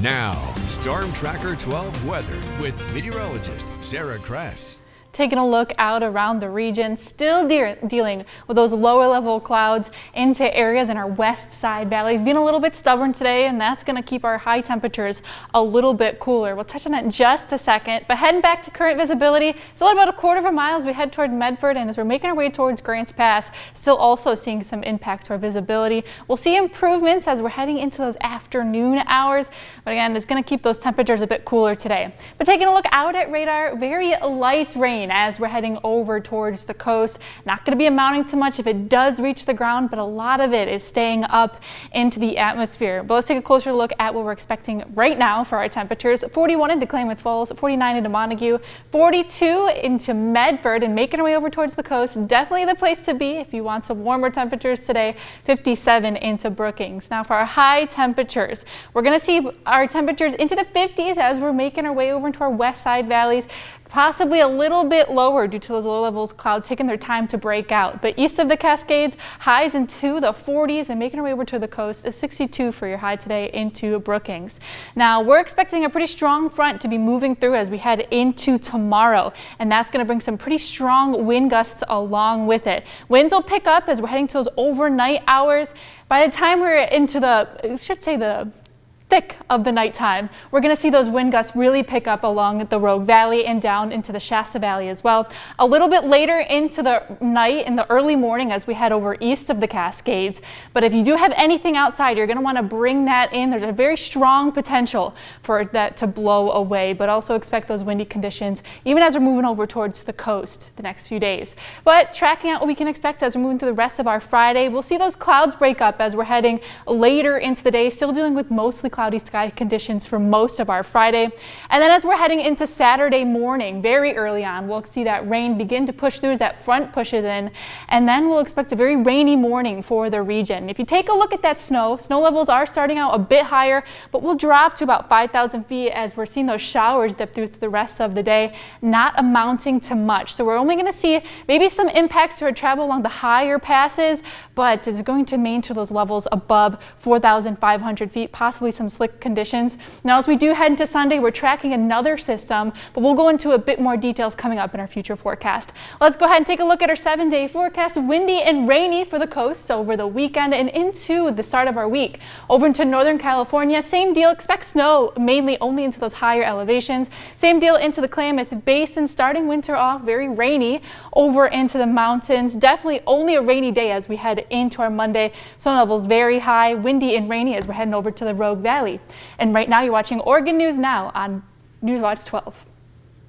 Now, Storm Tracker 12 weather with meteorologist Sarah Kress. Taking a look out around the region, still dealing with those lower level clouds into areas in our west side valleys, being a little bit stubborn today, and that's going to keep our high temperatures a little bit cooler. We'll touch on that in just a second, but heading back to current visibility, still about a quarter of a mile as we head toward Medford, and as we're making our way towards Grants Pass, still also seeing some impact to our visibility. We'll see improvements as we're heading into those afternoon hours, but again, it's going to keep those temperatures a bit cooler today. But taking a look out at radar, very light rain as we're heading over towards the coast. Not going to be amounting to much if it does reach the ground, but a lot of it is staying up into the atmosphere. But let's take a closer look at what we're expecting right now for our temperatures. 41 into Klamath Falls, 49 into Montague, 42 into Medford, and making our way over towards the coast. Definitely the place to be if you want some warmer temperatures today. 57 into Brookings. Now for our high temperatures, we're going to see our temperatures into the 50s as we're making our way over into our west side valleys. Possibly a little bit lower due to those low levels clouds taking their time to break out. But east of the Cascades, highs into the 40s, and making our way over to the coast is 62 for your high today into Brookings. Now we're expecting a pretty strong front to be moving through as we head into tomorrow, and that's going to bring some pretty strong wind gusts along with it. Winds will pick up as we're heading to those overnight hours. By the time we're into the thick of the nighttime, we're going to see those wind gusts really pick up along the Rogue Valley and down into the Shasta Valley as well. A little bit later into the night, in the early morning as we head over east of the Cascades. But if you do have anything outside, you're going to want to bring that in. There's a very strong potential for that to blow away, but also expect those windy conditions even as we're moving over towards the coast the next few days. But tracking out what we can expect as we're moving through the rest of our Friday, we'll see those clouds break up as we're heading later into the day, still dealing with mostly cloudy sky conditions for most of our Friday. And then as we're heading into Saturday morning, very early on, we'll see that rain begin to push through as that front pushes in, and then we'll expect a very rainy morning for the region. If you take a look at that snow levels are starting out a bit higher, but will drop to about 5,000 feet as we're seeing those showers dip through the rest of the day, not amounting to much. So we're only going to see maybe some impacts to our travel along the higher passes, but it's going to maintain those levels above 4,500 feet, possibly some slick conditions. Now as we do head into Sunday, we're tracking another system, but we'll go into a bit more details coming up in our future forecast. Let's go ahead and take a look at our 7-day forecast. Windy and rainy for the coast over the weekend and into the start of our week. Over into Northern California, same deal. Expect snow mainly only into those higher elevations. Same deal into the Klamath Basin, starting winter off very rainy over into the mountains. Definitely only a rainy day as we head into our Monday. Snow levels very high, windy and rainy as we're heading over to the Rogue Valley. And right now you're watching Oregon News Now on Newswatch 12.